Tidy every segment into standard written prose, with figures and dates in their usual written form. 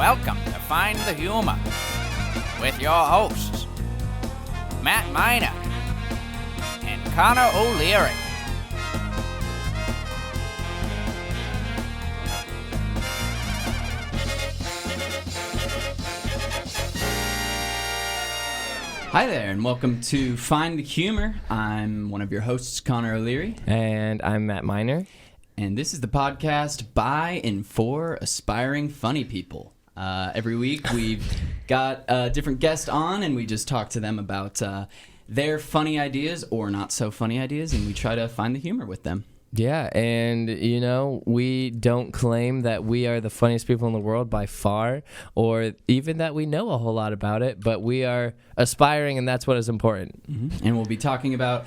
Welcome to Find the Humor with your hosts, Matt Miner and Connor O'Leary. Hi there, and welcome to Find the Humor. I'm one of your hosts, Connor O'Leary. And I'm Matt Miner. And this is the podcast by and for aspiring funny people. Every week we've got a different guest on, and we just talk to them about their funny ideas or not so funny ideas, and we try to find the humor with them. Yeah, and you know, we don't claim that we are the funniest people in the world by far, or even that we know a whole lot about it, but we are aspiring, and that's what is important. Mm-hmm. And we'll be talking about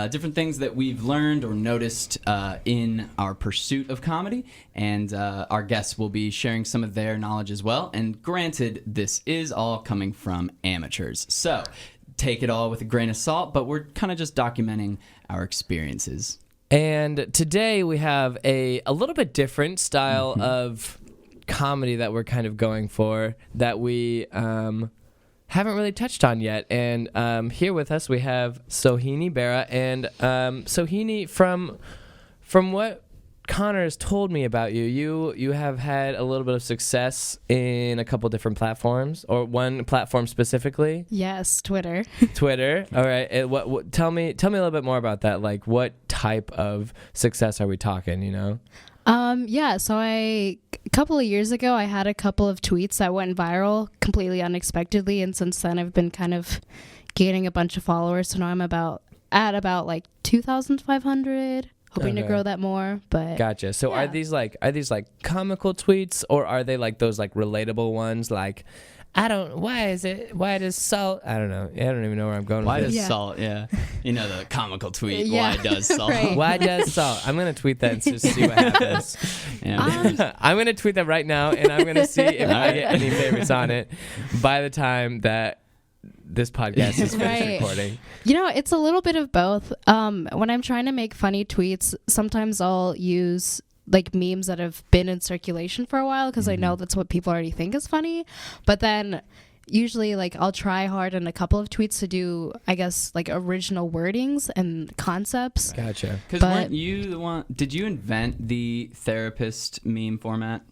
different things that we've learned or noticed in our pursuit of comedy, and our guests will be sharing some of their knowledge as well. And granted, this is all coming from amateurs, so take it all with a grain of salt, but we're kind of just documenting our experiences. And today we have a little bit different style of comedy that we're kind of going for that we haven't really touched on yet. And here with us we have Sohinee, Bera, and Sohinee, from what Connor has told me about you have had a little bit of success in a couple different platforms, or one platform specifically. Yes, Twitter. Twitter. All right. What? Tell me a little bit more about that. Like, what type of success are we talking? You know. Yeah. So a couple of years ago, I had a couple of tweets that went viral completely unexpectedly, and since then, I've been kind of gaining a bunch of followers. So now I'm at about like 2,500. Hoping to grow that more, but gotcha. So yeah. are these like comical tweets, or are they like those like relatable ones? Like, why does salt? I don't know. I don't even know where I'm going. Why with does this. salt? Yeah, you know the comical tweet. Yeah. Why does salt? Right. Why does salt? I'm gonna tweet that and just see what happens. Yeah. I'm gonna tweet that right now, and I'm gonna see if I get any favorites on it by the time that this podcast is finished recording. You know, it's a little bit of both. When I'm trying to make funny tweets, sometimes I'll use like memes that have been in circulation for a while because I know that's what people already think is funny. But then usually like I'll try hard in a couple of tweets to do, I guess, like original wordings and concepts. Gotcha. Because weren't you the one? Did you invent the therapist meme format?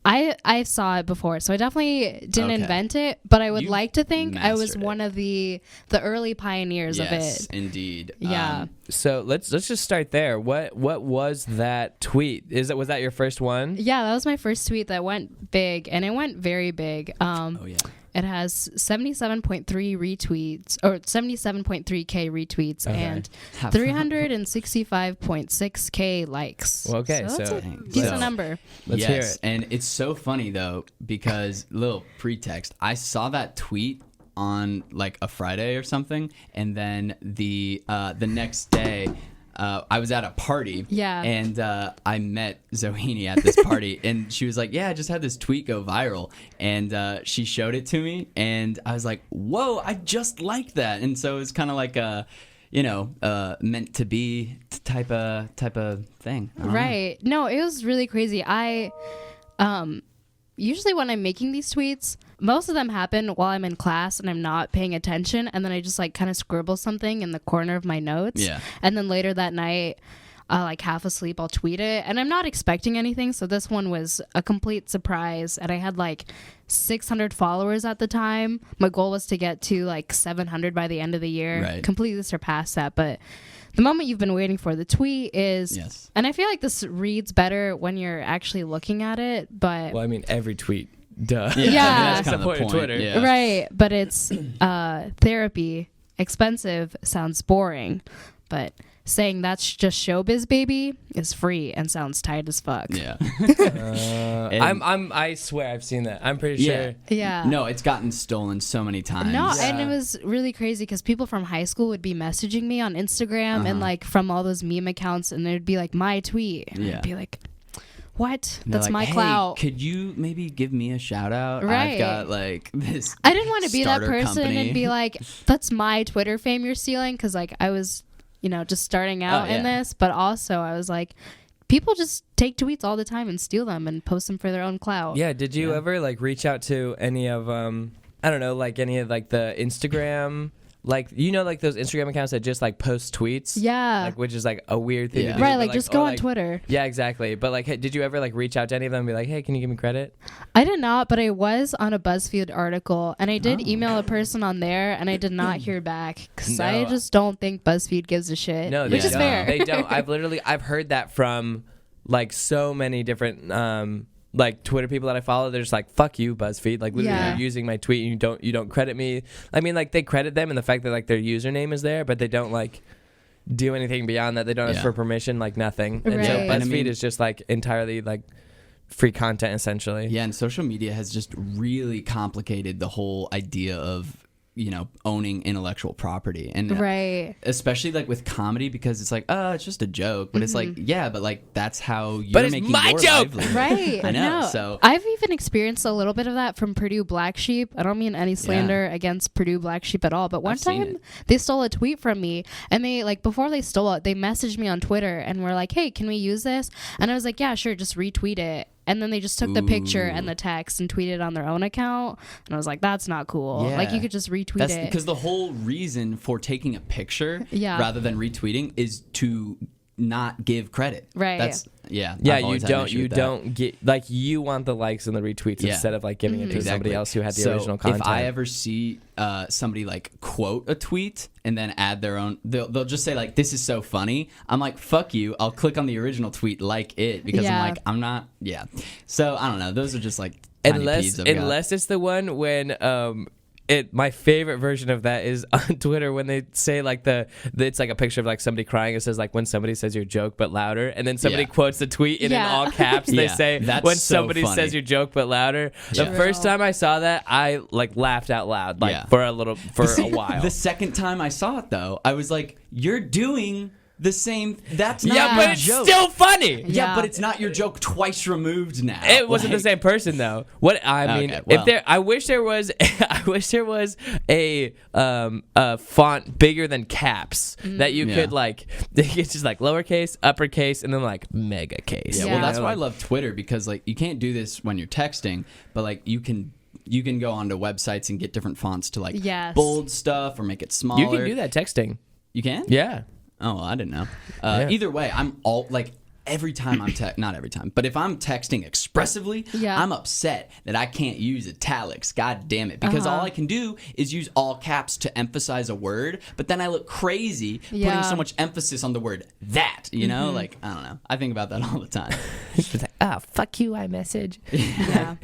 I saw it before, so I definitely didn't invent it, but I would like to think I was one of the early pioneers of it. Yes, indeed. Yeah. So let's just start there. What was that tweet? Was that your first one? Yeah, that was my first tweet that went big, and it went very big. Oh yeah. It has 77.3 retweets, or 77.3K retweets, and 365.6K likes. Well, okay, so that's a Dang. decent number. Let's hear it. And it's so funny though, because little pretext, I saw that tweet on like a Friday or something, and then the next day I was at a party, and I met Sohinee at this party, and she was like, yeah, I just had this tweet go viral, and she showed it to me, and I was like, whoa, I just like that. And so it was kind of like a, meant to be type of thing. Right. No, it was really crazy. I usually when I'm making these tweets, most of them happen while I'm in class and I'm not paying attention, and then I just like kind of scribble something in the corner of my notes. Yeah. And then later that night, like half asleep, I'll tweet it, and I'm not expecting anything. So this one was a complete surprise, and I had like 600 followers at the time. My goal was to get to like 700 by the end of the year. Right. Completely surpassed that, but the moment you've been waiting for, the tweet is, Yes. and I feel like this reads better when you're actually looking at it, but Well, I mean, every tweet. Duh. Yeah, I mean, Yeah. that's kind of the point. Twitter. Yeah. right, but it's therapy, expensive, sounds boring, but saying that's just showbiz, baby, is free and sounds tight as fuck. Yeah. I swear I've seen that. I'm pretty sure. Yeah. No, it's gotten stolen so many times. No, Yeah. and it was really crazy because people from high school would be messaging me on Instagram and like from all those meme accounts, and there'd be like my tweet, and I'd be like, what? And they're That's like, my hey, clout. could you maybe give me a shout out? Right. I've got like this. I didn't want to be that starter person company. and be like, that's my Twitter fame you're stealing, because like I was, just starting out in this, but also I was like, people just take tweets all the time and steal them and post them for their own clout. Yeah, did you ever like reach out to any of I don't know, like any of like the Instagram, like like those Instagram accounts that just like post tweets? Yeah. Like, which is like a weird thing to do. Right, but, like just go on like, Twitter. Yeah, exactly. But like, did you ever like reach out to any of them and be like, hey, can you give me credit? I did not, but I was on a BuzzFeed article, and I did email a person on there, and I did not hear back because I just don't think BuzzFeed gives a shit. No, which is fair. They don't. I've heard that from like so many different like Twitter people that I follow. They're just like, fuck you, BuzzFeed. Like literally you're using my tweet and you don't credit me. I mean, like they credit them in the fact that like their username is there, but they don't like do anything beyond that. They don't ask for permission, like nothing. And so BuzzFeed is just like entirely like free content essentially. Yeah, and social media has just really complicated the whole idea of owning intellectual property, and especially like with comedy, because it's like, oh, it's just a joke, but it's like, yeah, but like that's how you're making your livelihood. Right. I know. No. So I've even experienced a little bit of that from Purdue Black Sheep. I don't mean any slander against Purdue Black Sheep at all, but one time they stole a tweet from me, and they like before they stole it, they messaged me on Twitter and were like, hey, can we use this? And I was like, yeah, sure, just retweet it. And then they just took the picture and the text and tweeted it on their own account. And I was like, that's not cool. Yeah. Like, you could just retweet it. Because the whole reason for taking a picture rather than retweeting is to not give credit. Right. That's you don't get like you want the likes and the retweets instead of like giving it to somebody else who had the original content. If I ever see somebody like quote a tweet and then add their own, they'll just say like, this is so funny. I'm like, fuck you. I'll click on the original tweet, like it, because I'm like, I'm not. Yeah. So I don't know. Those are just like tiny peeves unless it's the one when my favorite version of that is on Twitter when they say like it's like a picture of like somebody crying. It says like when somebody says your joke but louder, and then somebody quotes the tweet and in all caps they say when somebody says your joke but louder. The first time I saw that, I like laughed out loud for a while. The second time I saw it though, I was like, you're doing the same. That's not but your it's joke. still funny. Yeah, but it's not your joke twice removed now. It wasn't the same person though. What I mean, I wish there was a font bigger than caps that you could like. It's just like lowercase, uppercase, and then like mega case. Yeah, well, that's why I love Twitter, because like you can't do this when you're texting, but like you can go onto websites and get different fonts to like bold stuff or make it smaller. You can do that texting. You can? Yeah. Oh, well, I didn't know. Either way, I'm all like every time I'm not every time, but if I'm texting expressively, I'm upset that I can't use italics. God damn it, because all I can do is use all caps to emphasize a word, but then I look crazy putting so much emphasis on the word that. You know, like I don't know. I think about that all the time. It's like, fuck you, iMessage. Yeah.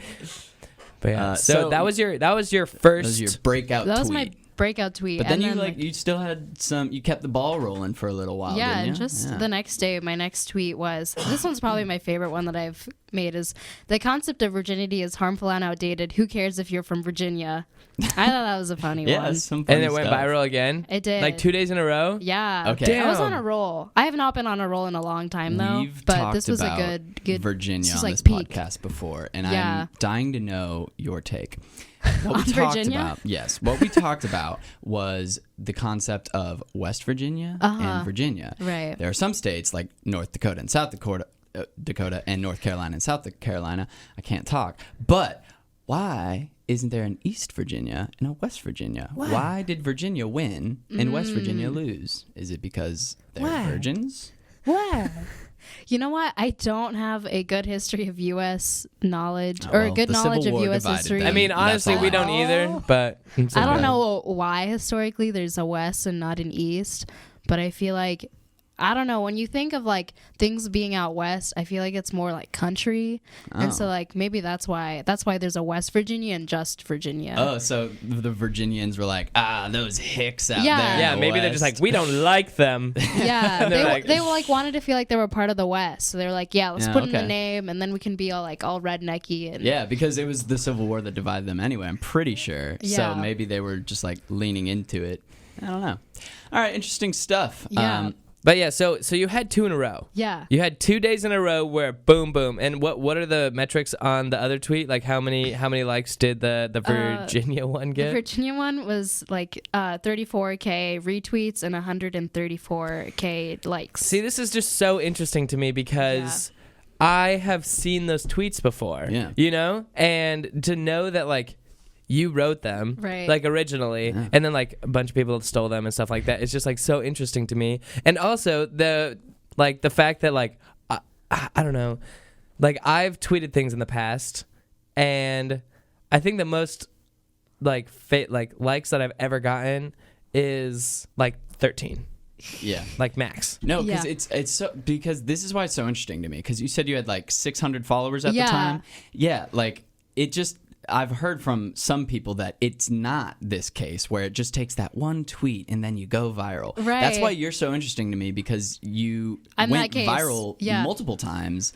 But yeah, so that was your first. That was your breakout tweet. That was my breakout tweet. But then you still had you kept the ball rolling for a little while. Yeah, didn't you? and just the next day, my next tweet was, this one's probably my favorite one that I've made, is the concept of virginity is harmful and outdated. Who cares if you're from Virginia? I thought that was a funny one. Some funny and it went viral again? It did. Like 2 days in a row? Yeah. Okay. Damn. I was on a roll. I have not been on a roll in a long time, though. But this was a good Virginia on like this peak podcast before, and I'm dying to know your take. What we talked about, what we talked about was the concept of West Virginia and Virginia. Right. There are some states like North Dakota and South Dakota, and North Carolina and South Carolina. I can't talk. But why isn't there an East Virginia and a West Virginia? Why did Virginia win and West Virginia lose? Is it because they're virgins? What? You know what? I don't have a good history of U.S. knowledge or a good knowledge of U.S. history. I mean, honestly, we don't either, but I don't know why historically there's a West and not an East, but I feel like, I don't know, when you think of like things being out west, I feel like it's more like country. And so like maybe that's why there's a West Virginia and just Virginia. Oh, so the Virginians were like, those hicks out there. Yeah, maybe they're just like, we don't like them. Yeah, they like wanted to feel like they were part of the West. So they were like, let's put in the name and then we can be all rednecky. And yeah, because it was the Civil War that divided them anyway, I'm pretty sure. Yeah. So maybe they were just like leaning into it. I don't know. All right, interesting stuff. Yeah. But yeah, so you had 2 in a row. Yeah. You had 2 days in a row where boom, boom. And what are the metrics on the other tweet? Like how many likes did the Virginia one The get? Virginia one was like 34K retweets and 134K likes. See, this is just so interesting to me because I have seen those tweets before. Yeah. You know? And to know that like you wrote them Right. like originally and then like a bunch of people stole them and stuff like that. It's just like so interesting to me. And also the fact that like I don't know, like I've tweeted things in the past and I think the most like likes that I've ever gotten is like 13. Yeah. Like max. No, because Yeah. it's so, because this is why it's so interesting to me, because you said you had like 600 followers at the Yeah. time. Yeah, like it just, I've heard from some people that it's not this case where it just takes that one tweet and then you go viral. Right. That's why you're so interesting to me, because you I'm went that case. viral Yeah. multiple times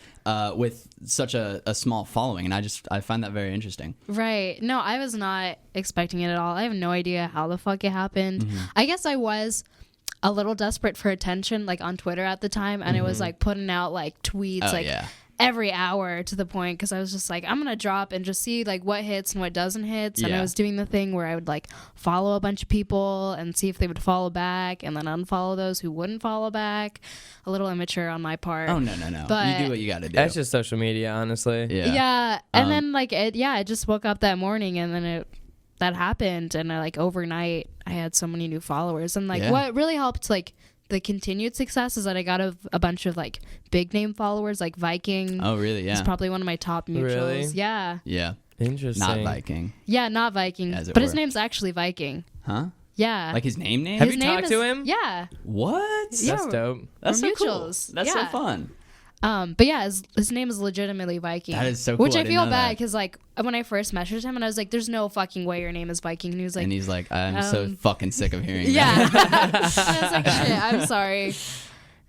with such a small following, and I find that very interesting. Right. No, I was not expecting it at all. I have no idea how the fuck it happened. I guess I was a little desperate for attention, like on Twitter at the time, and it was like putting out like tweets like every hour to the point, because I was just like, I'm gonna drop and just see like what hits and what doesn't hit. And I was doing the thing where I would like follow a bunch of people and see if they would follow back, and then unfollow those who wouldn't follow back. A little immature on my part. Oh no, But you do what you got to do. That's just social media, honestly. Yeah. And then like I just woke up that morning and then that happened, and I like overnight I had so many new followers, and like what really helped like the continued success is that I got a bunch of like big name followers, like Viking. Oh really? Yeah. He's probably one of my top mutuals. Really? Yeah. Yeah. Interesting. Not Viking. Yeah, not Viking, As it but his were. name's actually Viking. Huh? Yeah. Like his name? Have His you name talked is- to him? Yeah. What? That's Yeah. dope. That's We're so cool. mutuals. That's so Yeah. fun. But yeah, his name is legitimately Viking. That is so cool. Which I I didn't feel know bad that. because like when I first messaged him and I was like, "There's no fucking way your name is Viking," and he was like, And he's like, I'm so fucking sick of hearing that. "Yeah." I was like, "Shit, I'm sorry."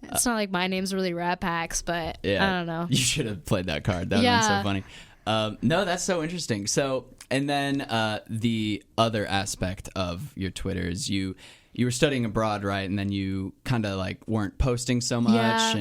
It's not like my name's really Rat Packs, but I don't know. You should have played that card. That would have been so funny. No, that's so interesting. So, and then the other aspect of your Twitter is you were studying abroad, right? And then you kind of like weren't posting so much. Yeah.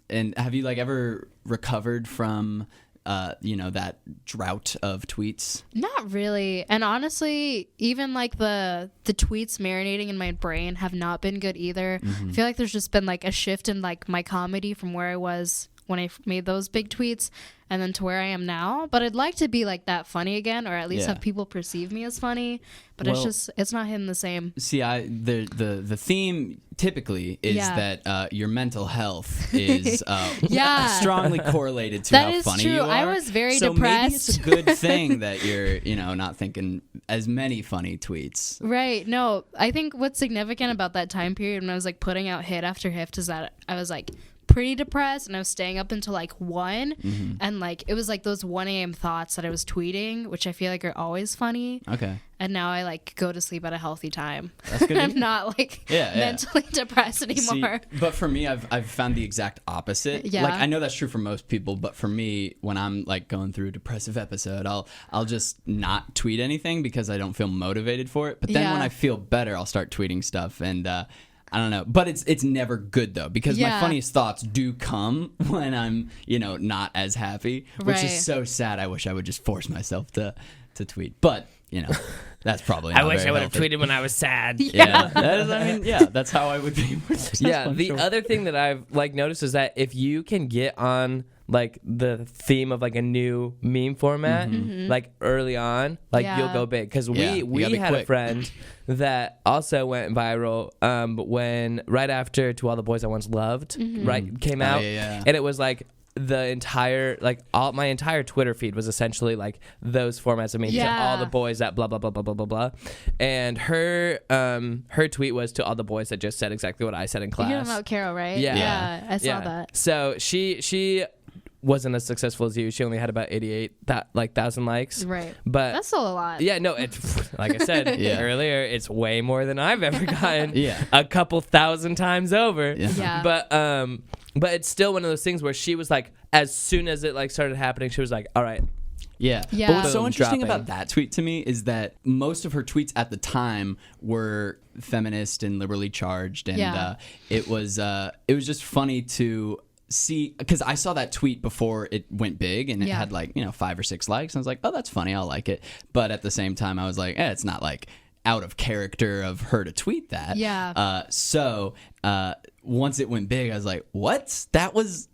And have you like ever recovered from that drought of tweets? Not really. And honestly, even like the tweets marinating in my brain have not been good either. I feel like there's just been like a shift in like my comedy from where I was when I made those big tweets and then to where I am now. But I'd like to be like that funny again, or at least have people perceive me as funny. But it's not hitting the same. See, the theme typically is that your mental health is strongly correlated to That how is funny true. you are. I was very so depressed. Maybe it's a good thing that you're not thinking as many funny tweets. Right. No, I think what's significant about that time period when I was like putting out hit after hit is that I was like pretty depressed and I was staying up until like 1 and like it was like those 1 a.m. thoughts that I was tweeting, which I feel like are always funny. Okay. And now I like go to sleep at a healthy time. That's good. I'm not like mentally depressed anymore. See, but for me, I've found the exact opposite. Yeah. Like I know that's true for most people, but for me, when I'm like going through a depressive episode, I'll just not tweet anything because I don't feel motivated for it. But then when I feel better, I'll start tweeting stuff, and I don't know, but it's never good though, because my funniest thoughts do come when I'm not as happy, which is so sad. I wish I would just force myself to tweet, but that's probably. Not I wish very I would have healthy. tweeted when I was sad. Yeah, that's how I would be. Yeah, the other thing that I've like noticed is that if you can get on like the theme of like a new meme format like early on, like you'll go big, because we had a friend that also went viral when right after To All the Boys I Once Loved came out, and it was like the entire my entire Twitter feed was essentially like those formats of memes. So all the boys that blah blah blah blah blah blah blah, and her tweet was to all the boys that just said exactly what I said in class. You're talking about Carol, right? Yeah. I saw that. So she wasn't as successful as you. She only had about 88,000 likes. Right. But that's still a lot. Yeah, no, it's like I said earlier, it's way more than I've ever gotten. A couple thousand times over. Yeah. But it's still one of those things where she was like, as soon as it like started happening, she was like, all right, Yeah. Yeah. But what's so Boom, interesting dropping. about that tweet to me is that most of her tweets at the time were feminist and liberally charged, and Yeah. it was just funny to see, because I saw that tweet before it went big, and it Yeah. had like 5 or 6 likes, and I was like, oh, that's funny, I'll like it. But at the same time, I was like, it's not like out of character of her to tweet that. Yeah. So once it went big, I was like, what? That was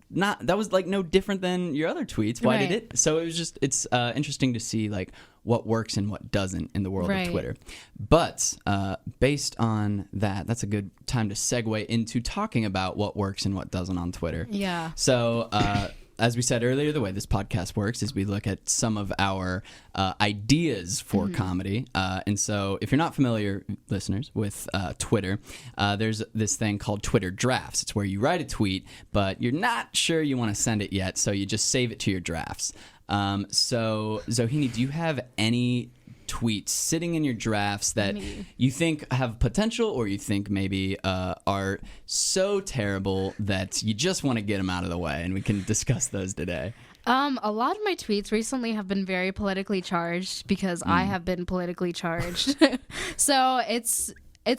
like no different than your other tweets. Why did Right. it? So it's interesting to see like what works and what doesn't in the world Right. of Twitter. But based on that, that's a good time to segue into talking about what works and what doesn't on Twitter. Yeah. So, as we said earlier, the way this podcast works is we look at some of our ideas for comedy. And so, if you're not familiar, listeners, with Twitter, there's this thing called Twitter drafts. It's where you write a tweet, but you're not sure you want to send it yet, so you just save it to your drafts. So, Sohinee, do you have any tweets sitting in your drafts that you think have potential, or you think maybe are so terrible that you just want to get them out of the way? And we can discuss those today. A lot of my tweets recently have been very politically charged because I have been politically charged. So it's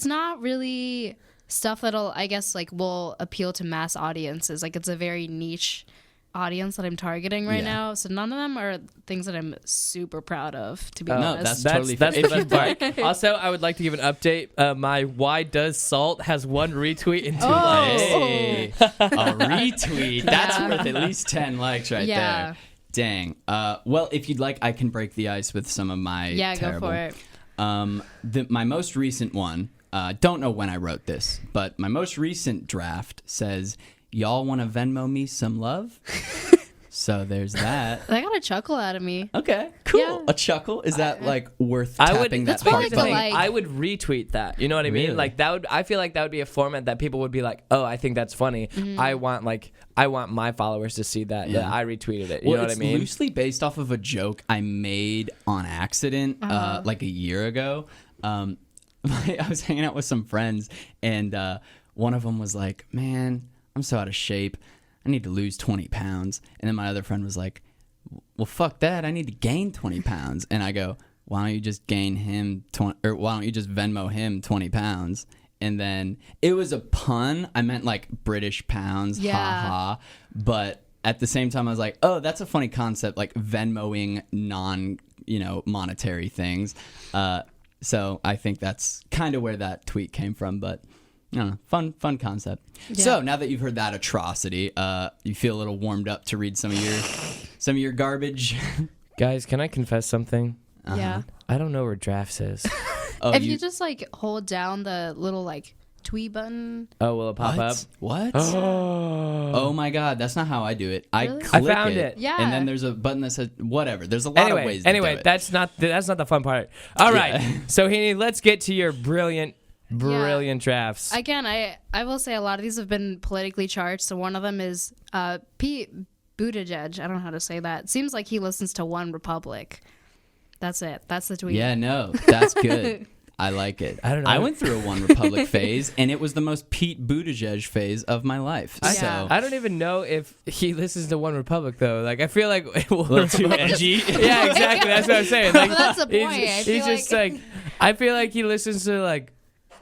not really stuff that'll, I guess, like will appeal to mass audiences. Like it's a very niche audience that I'm targeting right Yeah. now. So none of them are things that I'm super proud of, to be No, honest. that's totally that's fair. the best part. Also, I would like to give an update. My Why Does Salt has 1 retweet and 2 likes. Hey, a retweet. That's Yeah. worth at least 10 likes right Yeah. there. Dang. Well, if you'd like, I can break the ice with some of my Yeah, terrible. go for it. My most recent one, don't know when I wrote this, but my most recent draft says, y'all want to Venmo me some love? So there's that. They got a chuckle out of me. Okay, cool. Yeah. A chuckle? Is that like worth I would. tapping that That's probably heart the button? like- I would retweet that. You know what I mean? Really? Like that would. I feel like that would be a format that people would be like, "Oh, I think that's funny. I want my followers to see that. Yeah. That I retweeted it." You Well, know what I it's mean? loosely based off of a joke I made on accident like a year ago. I was hanging out with some friends, and one of them was like, man, I'm so out of shape. I need to lose 20 pounds. And then my other friend was like, well, fuck that. I need to gain 20 pounds. And I go, why don't you just gain him 20, or why don't you just Venmo him 20 pounds? And then it was a pun. I meant like British pounds, Yeah. ha ha. But at the same time, I was like, oh, that's a funny concept, like Venmoing monetary things. So I think that's kind of where that tweet came from. But I don't know, fun concept. Yeah. So now that you've heard that atrocity, you feel a little warmed up to read some of your garbage. Guys, can I confess something? Yeah. I don't know where drafts is. Oh, If you just like hold down the little like tweet button. Oh, will it pop up? What? Oh. Oh my God, that's not how I do it. I Really? click I found it. Yeah. and then there's a button that says whatever. There's a lot of ways. to do it. that's not the fun part. All right, Sohinee, let's get to your brilliant drafts. Again, I will say a lot of these have been politically charged. So one of them is Pete Buttigieg. I don't know how to say that. Seems like he listens to One Republic. That's it. That's the tweet. Yeah, no, that's good. I like it. I don't know. I went through a One Republic phase, and it was the most Pete Buttigieg phase of my life. Yeah. So I don't even know if he listens to One Republic though. Like I feel like a little too edgy. Yeah, exactly. That's what I'm saying. Like But that's the point. He's, I he's feel just like I feel like he listens to like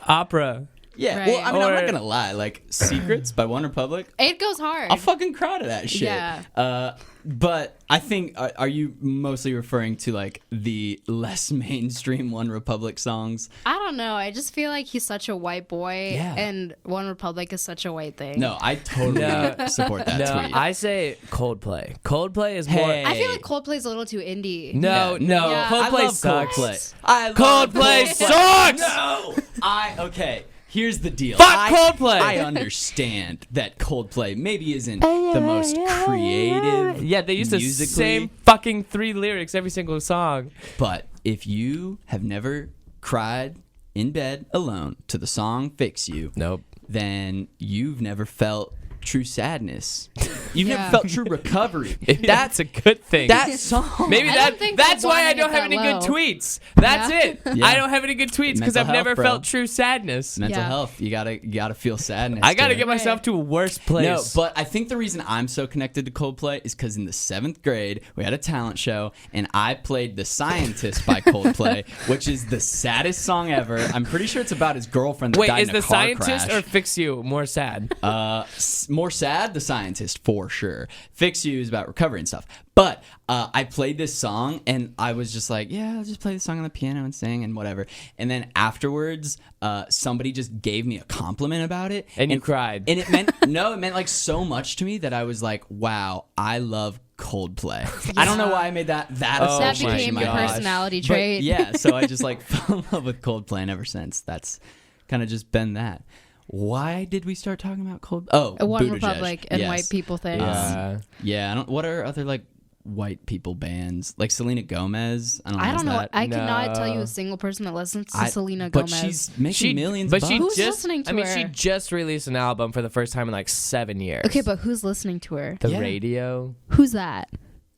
opera. Yeah, Right. well, I mean, I'm Or- not gonna lie. Like Secrets by One Republic, It goes hard. I'll fucking cry to that shit. Yeah. But I think, are you mostly referring to like the less mainstream One Republic songs? I don't know. I just feel like he's such a white boy, Yeah. and One Republic is such a white thing. No, I totally support that No, tweet. I say Coldplay. Coldplay is more. Hey. I feel like Coldplay's a little too indie. No, Yeah, no, Yeah. Coldplay I love sucks. Coldplay. I love Coldplay sucks! No, okay. Here's the deal. Fuck Coldplay! I understand that Coldplay maybe isn't the most creative. Yeah, they use the musically, same fucking 3 lyrics every single song. But if you have never cried in bed alone to the song "Fix You," Nope. then you've never felt true sadness You've Yeah. never felt true recovery. Maybe that's a good thing. That song. Maybe I don't think that's I why I wanna don't hit have that any good low. tweets. That's Yeah. it. Yeah. I don't have any good tweets because Mental I've never health, bro. felt true sadness. Mental Yeah. health. You gotta feel sadness. I got to to get it. myself to a worse place. No, but I think the reason I'm so connected to Coldplay is because in the 7th grade we had a talent show and I played "The Scientist" by Coldplay, which is the saddest song ever. I'm pretty sure it's about his girlfriend that wait, died is in a the car scientist crash. or Fix You more sad? More sad, The Scientist, for sure. Fix You is about recovery and stuff. But I played this song and I was just like, yeah, I'll just play the song on the piano and sing and whatever. And then afterwards, somebody just gave me a compliment about it. And you cried. And it meant, no, it meant like so much to me that I was like, wow, I love Coldplay. I don't know why I made that Oh That association. became in your my head. personality But trait. yeah, so I just like fell in love with Coldplay, and ever since that's kind of just been that. Why did we start talking about Coldplay? Oh, One Buttigieg. Republic and Yes. white people things. Yeah, I don't. What are other like white people bands like Selena Gomez? I don't know. I don't know. That. I cannot tell you No. a single person that listens to I- Selena but Gomez. she's making millions. But of she bucks. Who's just, listening to I mean, her? she just released an album for the first time in like 7 years. Okay, but who's listening to her? the Yeah. radio. Who's that?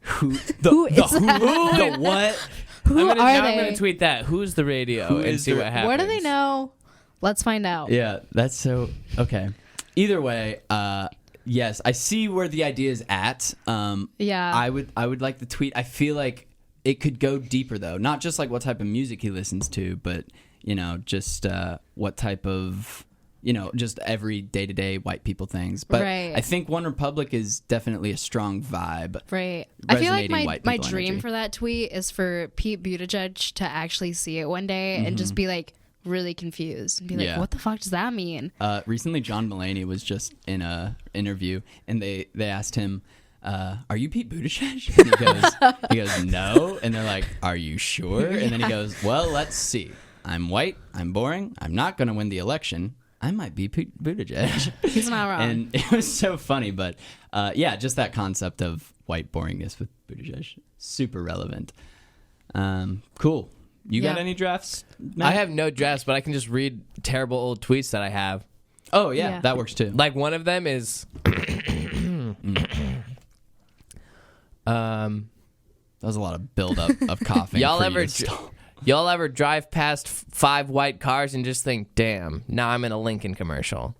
Who Who is that? the what? Who I'm are gonna they? tweet that. Who's the radio Who and is see the- what happens. What do they know? Let's find out. Yeah, that's so okay. Either way, yes, I see where the idea is at. Yeah. I would like the tweet. I feel like it could go deeper though, not just like what type of music he listens to, but just what type of just every day-to-day white people things. But Right. I think One Republic is definitely a strong vibe. Right. I feel like Resonating white my people dream energy. for that tweet is for Pete Buttigieg to actually see it one day and just be like really confused and be like, Yeah. what the fuck does that mean? Recently, John Mulaney was just in a interview, and they asked him, "Are you Pete Buttigieg?" And he goes, "No." And they're like, "Are you sure?" And then he goes, "Well, let's see. I'm white. I'm boring. I'm not going to win the election. I might be Pete Buttigieg." He's not wrong. And it was so funny, but yeah, just that concept of white boringness with Buttigieg, super relevant. Cool. You got Yeah. any drafts, Matt? I have no drafts, but I can just read terrible old tweets that I have. Oh yeah, Yeah. that works too. Like one of them is That was a lot of buildup of coughing. y'all for you ever to stop. y'all ever drive past 5 white cars and just think, "Damn, now I'm in a Lincoln commercial."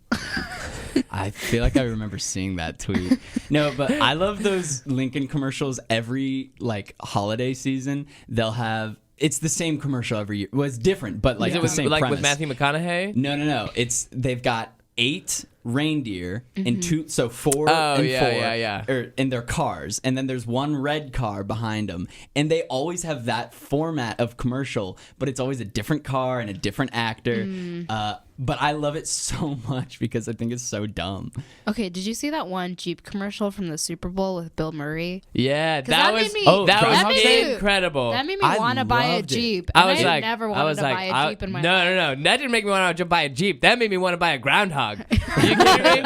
I feel like I remember seeing that tweet. No, but I love those Lincoln commercials. Every like holiday season, they'll have. It's the same commercial every year. Well, it's different, but like Is it the with, same like premise. with Matthew McConaughey? No. They've got 8 reindeer and 4 Oh, and yeah. 4 in their cars, and then there's one red car behind them, and they always have that format of commercial, but it's always a different car and a different actor. But I love it so much because I think it's so dumb. Okay, did you see that one Jeep commercial from the Super Bowl with Bill Murray? Yeah, 'Cause that made was me- that that was made me- incredible. That made me I want to buy a loved it. Jeep. I and was like, never I wanted was to like, buy a Jeep in my no, life. no. That didn't make me want to buy a Jeep. That made me want to buy a groundhog. Are you kidding me?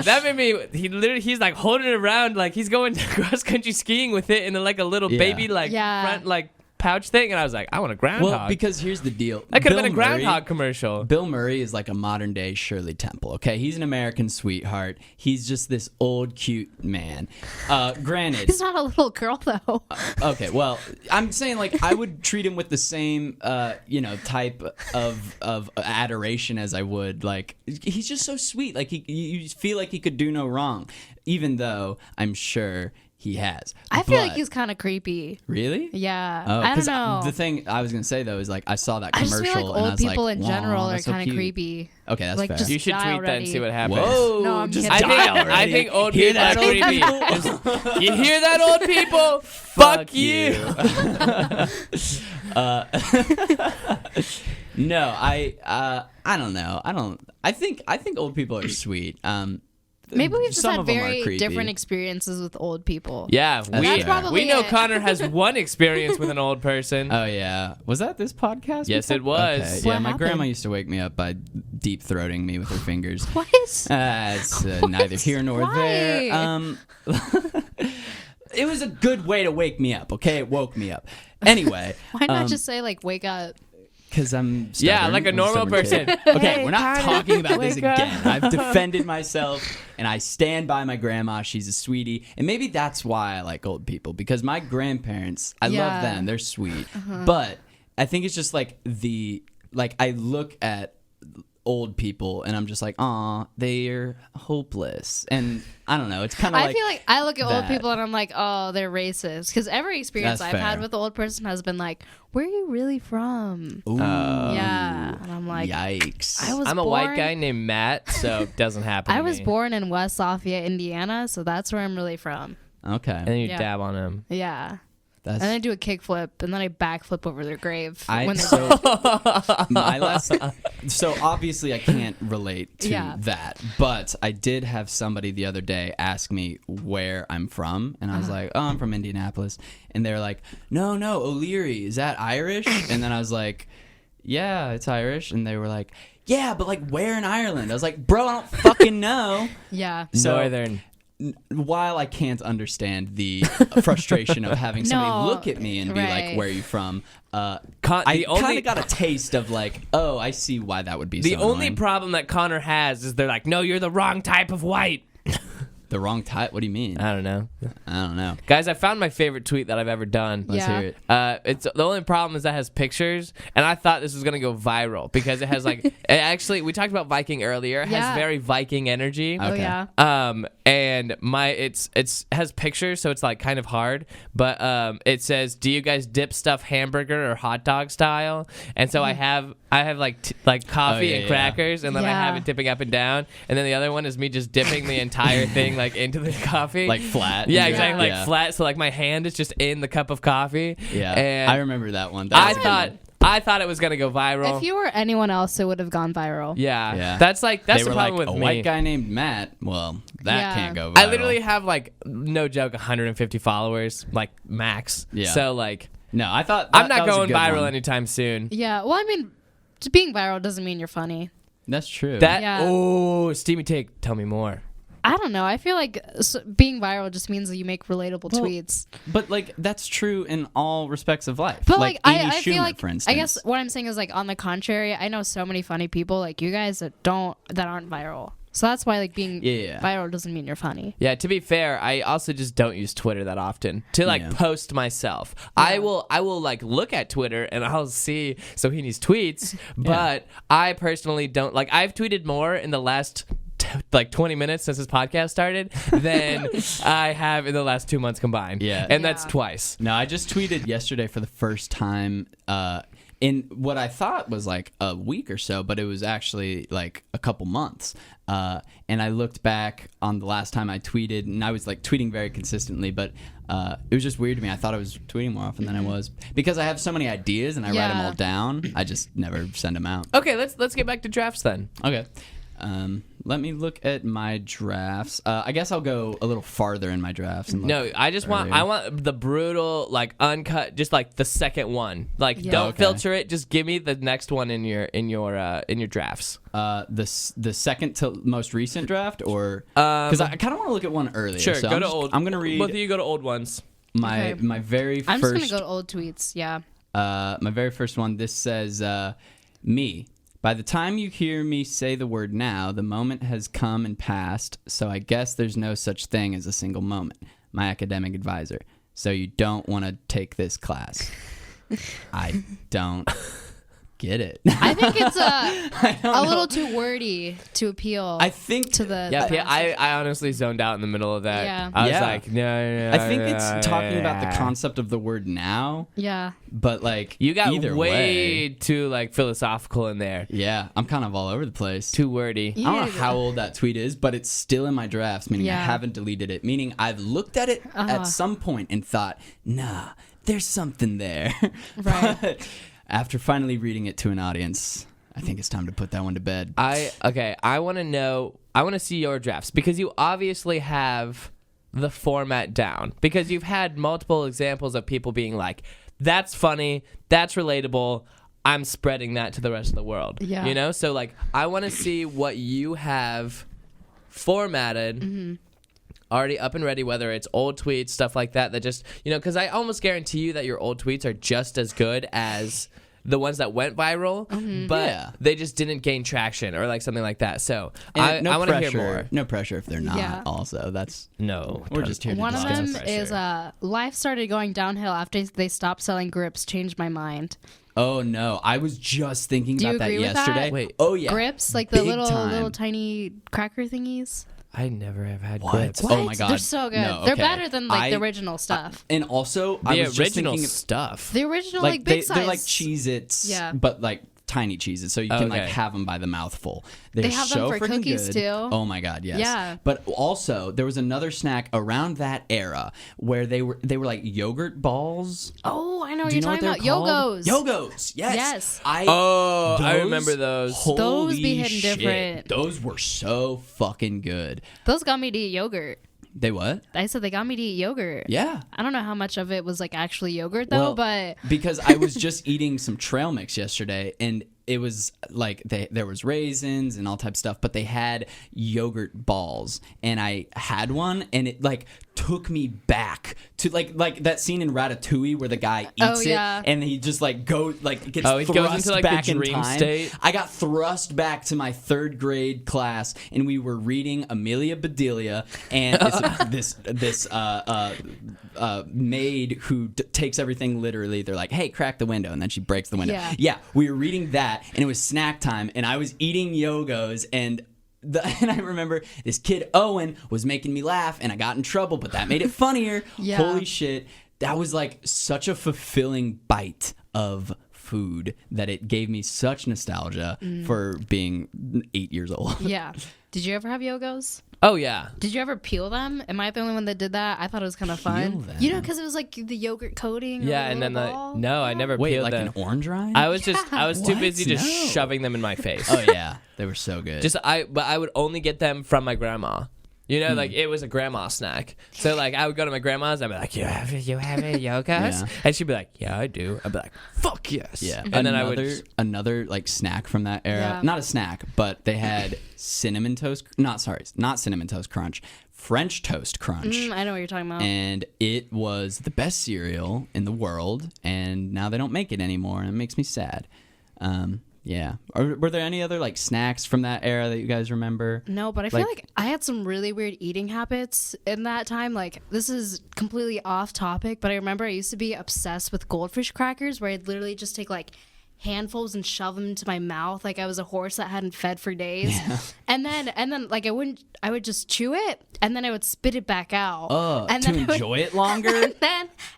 That made me. He's like holding it around like he's going cross country skiing with it in like a little Yeah. baby like Yeah. front like pouch thing, and I was like, I want a groundhog. Well, because here's the deal. that could have Bill been a Murray- groundhog commercial. Bill Murray is like a modern day Shirley Temple. Okay, he's an American sweetheart. He's just this old cute man. Granted, He's not a little girl though. okay, well, I'm saying like I would treat him with the same type of adoration as I would like. He's just so sweet. Like you feel like he could do no wrong, even though I'm sure he has. I feel like But- he's kind of creepy. really. Yeah, Oh, I don't 'cause know. The thing I was gonna say though is like I saw that I commercial just feel like and I old was people like, in "Wow, general are that's so kind of cute." creepy. Okay, that's Like, fair. just You should die tweet that and already. see what happens. Whoa! No, I'm just kidding. die I already. think old Hear people are that, old creepy. people? You hear that, old people? Fuck you. No, I don't know. I think old people are sweet. Maybe we've just some had of them are very creepy. different experiences with old people. Yeah, That's probably we know it. Connor has one experience with an old person. Oh yeah, was that this podcast? Yes, before? it was. Okay. What Yeah, my happened? grandma used to wake me up by deep throating me with her fingers. What? It's neither here nor Why? there. It was a good way to wake me up. Okay, it woke me up. Anyway, Why not just say like wake up? because I'm Yeah, stubborn. like a I'm normal stubborn kid. person. Okay, Hey, we're not Connor, talking about this wake up. again. I've defended myself, and I stand by my grandma. She's a sweetie, and maybe that's why I like old people, because my grandparents, I love them. They're sweet, but I think it's just like I look at old people and I'm just like, aw, they're hopeless, and I don't know. It's kind of I like feel like I look at old that. people and I'm like, oh, they're racist. Because every experience That's I've had fair. with an old person has been like, where are you really from? Ooh, Yeah, and I'm like, yikes. I'm a white guy named Matt, so it doesn't happen. I to was me. born in West Lafayette, Indiana, so that's where I'm really from. Okay, And then you Yeah. dab on him. Yeah. that's And then I do a kickflip, and then I backflip over their grave. when they my last. So obviously I can't relate to Yeah. that, but I did have somebody the other day ask me where I'm from, and I was like, "Oh, I'm from Indianapolis," and they're like, "No, O'Leary, is that Irish?" And then I was like, "Yeah, it's Irish," and they were like, "Yeah, but like where in Ireland?" I was like, "Bro, I don't fucking know." yeah. So- Northern. While I can't understand the frustration of having somebody No, look at me and be like, right. "Where are you from?" I the only- kind of got a taste of like, "Oh, I see why that would be." The so only annoying. problem that Connor has is they're like, no, you're the wrong type of white. The wrong type. What do you mean? I don't know. I don't know. Guys, I found my favorite tweet that I've ever done. Let's Yeah. hear it. It's the only problem is that it has pictures, and I thought this was gonna go viral because it has like it actually we talked about Viking earlier. It Yeah. has very Viking energy. Oh, Okay. yeah. And it's has pictures, so it's like kind of hard. But it says, "Do you guys dip stuff hamburger or hot dog style?" And so I have like coffee yeah, and yeah. crackers, and then I have Yeah. it dipping up and down, and then the other one is me just dipping the entire thing like into the coffee, Like flat. Yeah, and- exactly, Yeah. like flat. So like my hand is just in the cup of coffee. Yeah, and I remember that one. That I was a good thought one. I thought it was gonna go viral. If you were anyone else, it would have gone viral. yeah, Yeah. that's They the were problem like with a me. white guy named Matt. Well, that Yeah. can't go viral. I literally have like no joke 150 followers, like max. Yeah. So like No, I thought I'm that not was a going good viral one. anytime soon. Yeah. Well, I mean, being viral doesn't mean you're funny. That's true. That Yeah. oh, steamy take. Tell me more. I don't know. I feel like being viral just means that you make relatable Well, tweets. but like that's true in all respects of life. But like, Amy I Schumer, feel like for instance. I guess what I'm saying is like on the contrary, I know so many funny people like you guys that aren't viral. So that's why like being Yeah. viral doesn't mean you're funny. Yeah, to be fair, I also just don't use Twitter that often to like Yeah. post myself. I will like look at Twitter and I'll see Sohinee's tweets, but I personally don't like. I've tweeted more in the last like 20 minutes since this podcast started than I have in the last 2 months combined. Yeah. And that's Yeah. twice. No, I just tweeted yesterday for the first time in what I thought was like a week or so, but it was actually like a couple months. And I looked back on the last time I tweeted, and I was like tweeting very consistently, but it was just weird to me. I thought I was tweeting more often than I was because I have so many ideas and I write them Yeah. all down. I just never send them out. Okay, let's get back to drafts then. Okay. Let me look at my drafts. I guess I'll go a little farther in my drafts. And No, look I just want earlier. I want the brutal like uncut, just like the second one. Like Yeah. don't Okay. filter it. Just give me the next one in your drafts. the second to most recent draft, or because I kind of want to look at one earlier. Sure, so go I'm to just- old. I'm gonna read Both of you go to old ones. my Okay. my very I'm first just gonna go to old tweets. Yeah. my very first one. This says me. By the time you hear me say the word now, the moment has come and passed, so I guess there's no such thing as a single moment. My academic advisor. So you don't want to take this class. I don't get it. I think it's I don't a know. little too wordy to appeal I think to the Yeah, the I honestly zoned out in the middle of that. Yeah. I was Yeah. like, no. I think it's talking about the concept of the word now, yeah. but like You got either way way, too like philosophical in there. yeah, I'm kind of all over the place. Too wordy. Yeah. I don't know how old that tweet is, but it's still in my drafts, meaning I Yeah. haven't deleted it, meaning I've looked at it at some point and thought, nah, there's something there. Right. But after finally reading it to an audience, I think it's time to put that one to bed. I want to see your drafts because you obviously have the format down because you've had multiple examples of people being like, that's funny, that's relatable, I'm spreading that to the rest of the world. Yeah. You know? So like I want to see what you have formatted already up and ready, whether it's old tweets, stuff like that just, because I almost guarantee you that your old tweets are just as good as the ones that went viral, but Yeah. they just didn't gain traction or like something like that. So And I want to hear pressure- more. No pressure if they're not. Yeah. Also, that's No, we're just here to One of discuss. them is life started going downhill after they stopped selling grips. Changed my mind. Oh no, I was just thinking Do you about that agree with yesterday. that? Wait. Oh yeah, Grips, like the Big little time. tiny cracker thingies. I never have had What? grips. Oh my god, They're so good. No, They're okay. better than like the original stuff. And also, I The was just original thinking, stuff. The original like big size. they're like Cheez-Its, Yeah. but like tiny Cheez-Its, so you can like Okay. have them by the mouthful. They're They have them so for freaking cookies, good. too. Oh my god, yes. Yeah. But also, there was another snack around that era where they were like yogurt balls. Oh, I know what Do you you're know talking what about. they're called? Yogos. Yogos. Yes. Yes. I remember those. Holy Those be hitting shit. different. Those were so fucking good. Those got me to eat yogurt. They what? I said they got me to eat yogurt. Yeah. I don't know how much of it was like actually yogurt though, but because I was just eating some trail mix yesterday, and it was like there was raisins and all types of stuff, but they had yogurt balls, and I had one, and it like took me back to like that scene in Ratatouille where the guy eats yeah. it and he just like gets he thrust goes into, like, the back in dream time. state? I got thrust back to my 3rd grade class, and we were reading Amelia Bedelia, and it's this maid who takes everything literally. They're like, "Hey, crack the window," and then she breaks the window. Yeah. We were reading that, and it was snack time, and I was eating Yogos, and I remember this kid Owen was making me laugh, and I got in trouble, but that made it funnier. Yeah. Holy shit, that was like such a fulfilling bite of food that it gave me such nostalgia for being 8 years old. yeah. Did you ever have yogos? Oh yeah. Did you ever peel them? Am I the only one that did that? I thought it was kind of fun. them? You know, because it was like the yogurt coating. or Yeah, the and then little the ball. no, I never Wait, peeled like them. an orange rind? I was too What? busy just No. shoving them in my face. Oh yeah, they were so good. But I would only get them from my grandma. You know, like it was a grandma snack. So like I would go to my grandma's, I'd be like, you have it, yogos? Yeah. And she'd be like, yeah, I do. I'd be like, fuck yes. Yeah, And then I would another like snack from that era. Yeah. Not a snack, but they had not cinnamon toast crunch, French toast crunch, I know what you're talking about. and it was the best cereal in the world. And now they don't make it anymore, and it makes me sad. Yeah. Were there any other like snacks from that era that you guys remember? No, but I feel like I had some really weird eating habits in that time. Like, this is completely off topic, but I remember I used to be obsessed with goldfish crackers where I'd literally just take like handfuls and shove them into my mouth like I was a horse that hadn't fed for days. Yeah. And then like I would just chew it and then I would spit it back out. And to then I would- enjoy it longer? and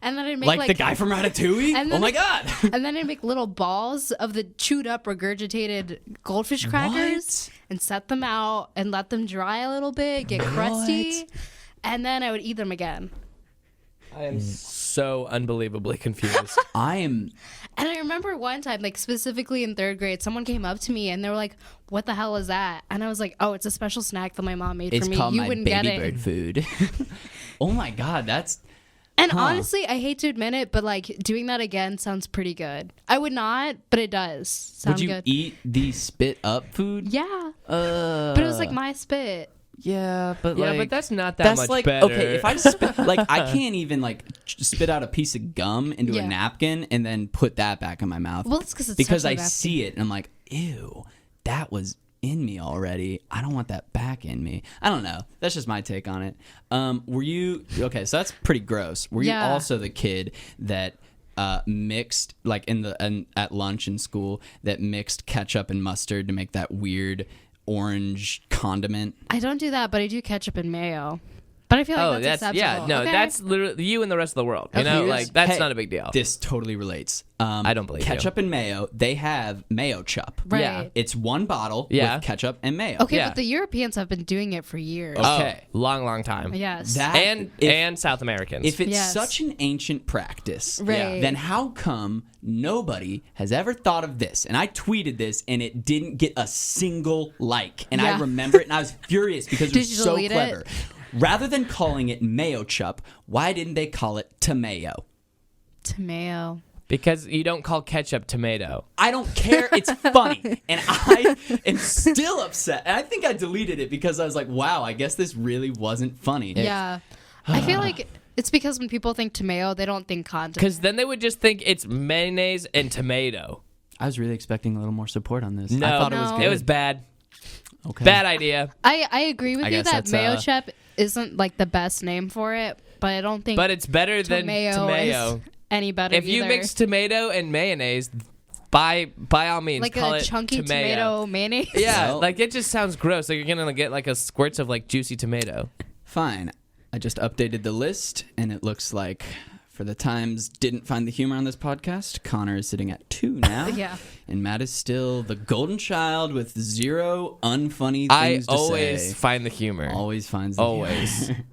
then I'd make Like the guy from Ratatouille? and Oh then- my god. and then I'd make little balls of the chewed up regurgitated goldfish crackers and set them out and let them dry a little bit, get crusty, and then I would eat them again. I am so unbelievably confused. I'm And I remember one time, like specifically in 3rd grade, someone came up to me and they were like, "What the hell is that?" And I was like, "Oh, it's a special snack that my mom made it's for me. called You my wouldn't get baby it." bird food. Oh my god, that's And honestly, I hate to admit it, but like doing that again sounds pretty good. I would not, but it does sound would you good. eat the spit up food? Yeah, but it was like my spit. Yeah, but Yeah, like, but that's not that that's much like better. okay. If I spit, like I can't even like spit out a piece of gum into Yeah. a napkin and then put that back in my mouth. Well, it's because because I touching that. see it and I'm like, ew, that was in me already. I don't want that back in me. I don't know. That's just my take on it. Were you okay? So that's pretty gross. Were you Yeah. also the kid that mixed like at lunch in school that mixed ketchup and mustard to make that weird orange condiment? I don't do that, but I do ketchup and mayo. But I feel like that's acceptable. Okay. that's literally you and the rest of the world. You know, Here's- like that's hey, not a big deal. This totally relates. I don't believe you. ketchup and mayo. They have mayo chup. Right. Yeah. It's one bottle Yeah. with ketchup and mayo. Okay, Yeah. but the Europeans have been doing it for years. Okay. Long time. Yes. That And if, South Americans. if it's Yes. such an ancient practice, Right. then how come nobody has ever thought of this? And I tweeted this and it didn't get a single like. And I Yeah. remember it and I was furious because it Did was you so delete it? clever. Rather than calling it mayo chup, why didn't they call it tomato? Tomato. because you don't call ketchup tomato. I don't care. It's funny. And I am still upset. And I think I deleted it because I was like, wow, I guess this really wasn't funny. Yeah. I feel like it's because when people think tomato, they don't think condiment. Because then they would just think it's mayonnaise and tomato. I was really expecting a little more support on this. No, I thought it was No. good. It was bad. Okay. Bad idea. I agree with I you guess that that's, Mayo Chep isn't like the best name for it, but I don't think But it's better than tomato. is any better. If you either. mix tomato and mayonnaise, by all means, like call a it chunky tomato mayonnaise. Yeah, Well- like it just sounds gross. Like you're gonna get like a squirts of like juicy tomato. Fine. I just updated the list, and it looks like for the times didn't find the humor on this podcast, Connor is sitting at 2 now. Yeah. And Matt is still the golden child with 0 unfunny I things to always say. find the humor. Always finds the Always. humor.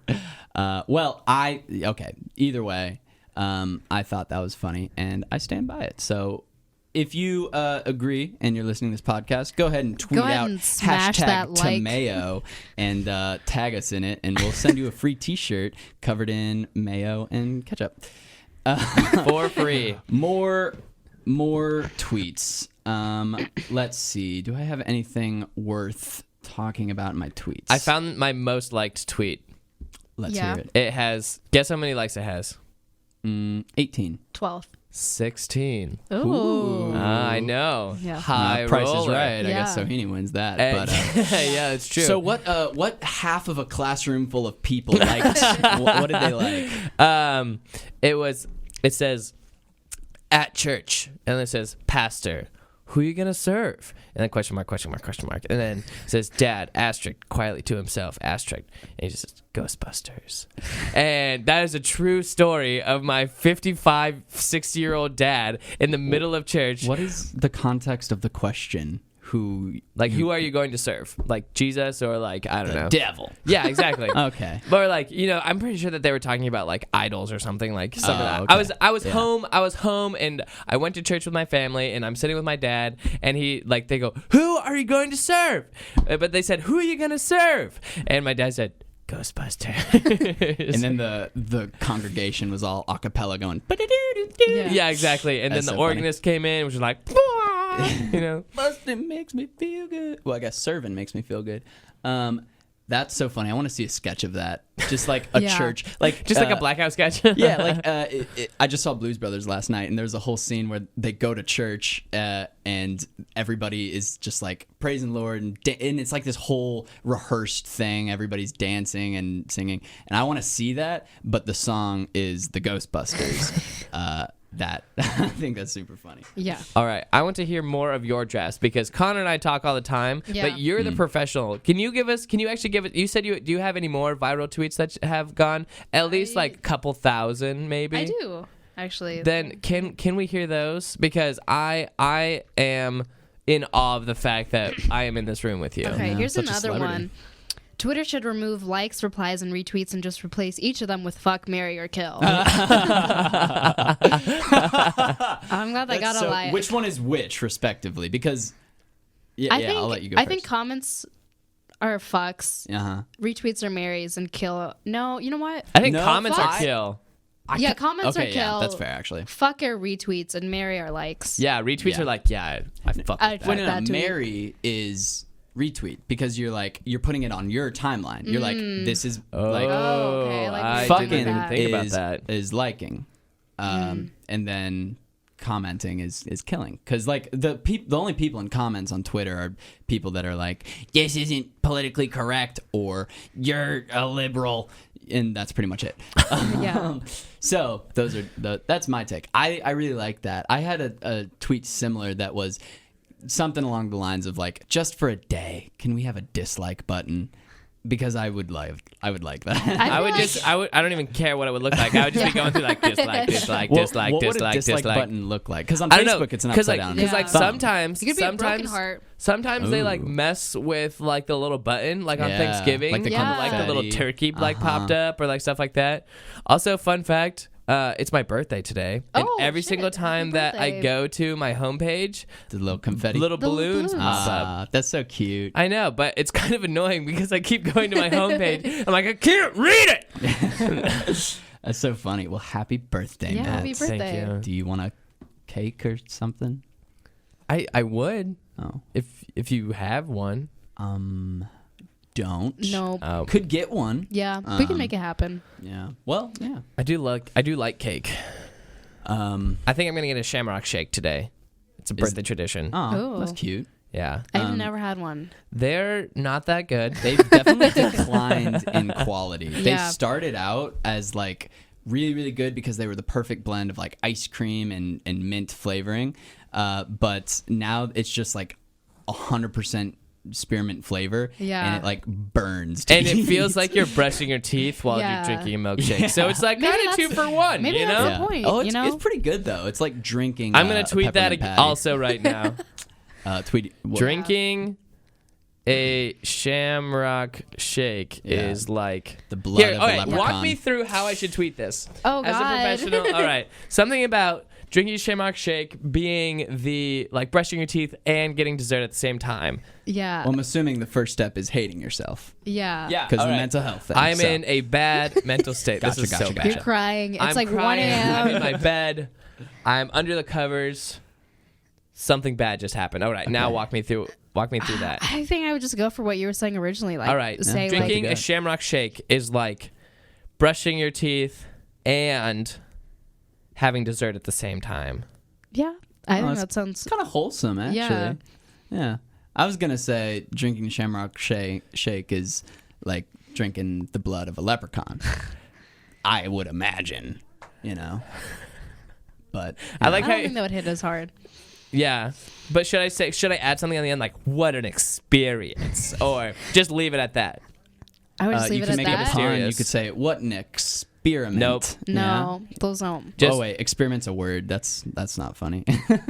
Okay. Either way, I thought that was funny, and I stand by it. So if you agree and you're listening to this podcast, go ahead and tweet ahead out and smash that like. #mayo and tag us in it, and we'll send you a free T-shirt covered in mayo and ketchup. For free. More tweets. Let's see. Do I have anything worth talking about in my tweets? I found my most liked tweet. Let's Yeah. hear it. It has. Guess how many likes it has? 18. 12. 16. Ooh. I know. Yeah. High Price is roller. right. I guess Yeah. Sohinee wins that. And- But yeah, it's true. so what half of a classroom full of people liked? what did they like? It says at church, and then it says pastor. Who are you gonna serve? And then question mark, and then it says dad asterisk quietly to himself asterisk, and he just says Ghostbusters. And that is a true story of my 55, 60-year-old dad in the middle of church. What is the context of the question? Who Who are you going to serve? Like Jesus or like I don't know. devil? Yeah, exactly. Okay. But like, I'm pretty sure that they were talking about like idols or something like some of that. Okay. I was Yeah. home and I went to church with my family and I'm sitting with my dad and they go, "Who are you going to serve?" But they said, "Who are you going to serve?" And my dad said, "Ghostbusters." And then the congregation was all a cappella going. Yeah. yeah, exactly. And That's then the so funny. organist came in, which was like, Busting makes me feel good. Well, I guess serving makes me feel good. That's so funny. I want to see a sketch of that. Just like a Yeah. church, like just like a blackout sketch. yeah, like I just saw Blues Brothers last night, and there's a whole scene where they go to church, and everybody is just like praising the Lord, and it's like this whole rehearsed thing. Everybody's dancing and singing, and I want to see that. But the song is the Ghostbusters. That I think that's super funny. Yeah. All right, I want to hear more of your drafts because Connor and I talk all the time, Yeah. but you're the professional. Can you actually give it? You said do you have any more viral tweets that have gone at least like a couple thousand maybe? I do, actually. Then can we hear those? Because I am in awe of the fact that I am in this room with you. Okay, Yeah, here's such a another celebrity. one. Twitter should remove likes, replies, and retweets and just replace each of them with fuck, marry, or kill. I'm glad I got a like. Which one is which, respectively? Because I think, I'll let you go I first. think comments are fucks, retweets are marries, and kill. No, you know what? I think No, comments are fuck. kill. Yeah, comments okay, are kill. yeah, that's fair actually. Fuck are retweets, and marry are likes. Yeah, retweets Yeah. are like I fuck I- with that. Wait, no, that tweet. Mary is retweet because you're putting it on your timeline. You're like, this is like Oh, okay, like I fucking didn't even think about is, that. is liking, and then commenting is killing because like the only people in comments on Twitter are people that are like, this isn't politically correct or you're a liberal, and that's pretty much it. Yeah. So those are that's my take. I really like that. I had a tweet similar that was something along the lines of like, just for a day, can we have a dislike button? Because I would like that. I don't even care what it would look like. I would just be going through like dislike, dislike, What- dislike, what would dislike, a dislike dislike. button look like? Because on I don't know, Facebook it's an because upside like, down. like thumb. sometimes, You could be a broken heart. sometimes they like Ooh. mess with like the little button, like on Yeah, Thanksgiving, like the like the little confetti. turkey like popped up or like stuff like that. Also, fun fact. It's my birthday today, and Oh, every shit. single time Happy that I birthday. go to my homepage, The little confetti. little The little balloons balloons. pop up. That's so cute. I know, but it's kind of annoying because I keep going to my homepage. I'm like, I can't read it. That's so funny. Well, happy birthday, Yeah, Matt. happy birthday. Thank you. Do you want a cake or something? I would Oh, if you have one. don't. No. Oh, Could get one. Yeah, we can make it happen. Yeah. Well, yeah. I do like cake. I think I'm gonna get a Shamrock Shake today. It's a birthday tradition. Oh, Ooh. that's cute. Yeah. I've never had one. They're not that good. They've definitely declined in quality. They Yeah. started out as like really, really good because they were the perfect blend of like ice cream and mint flavoring. But now it's just like 100% spearmint flavor. Yeah. And it like burns. To And it eat. feels like you're brushing your teeth while Yeah. you're drinking a milkshake. So it's like Maybe kind of that's- 2 for 1, maybe you that's know? the point, Oh, you know? it's pretty good though. It's like drinking. I'm going to a tweet that peppermint patty. also right now. Tweet what? Drinking a shamrock shake Yeah. is like The blood Here, of all a right, leprechaun. walk me through how I should tweet this. Oh, As a God. professional, all right. Something about drinking a shamrock shake being the like brushing your teeth and getting dessert at the same time. Yeah. Well, I'm assuming the first step is hating yourself Yeah. because all of right. mental health. Thing, I'm so. in a bad mental state. Gotcha, This is so gotcha, bad. You're crying. It's I'm like 1 crying. I'm in a.m. my bed. I'm under the covers. Something bad just happened. All right, now walk me through that. I think I would just go for what you were saying originally. Like, All right, say drinking Go. a shamrock shake is like brushing your teeth and having dessert at the same time. yeah, I think it's that sounds. kind of wholesome, actually. Yeah. Yeah. I was gonna say drinking shamrock shake is like drinking the blood of a leprechaun. I would imagine, you know. But I like I how don't think that would hit as hard. yeah, but should I add something on the end like what an experience or just leave it at that? I would just you leave it can at make that. it a pun. You Serious. could say what an experiment. Nope. No, those don't. Just Oh wait, experiment's a word. That's not funny.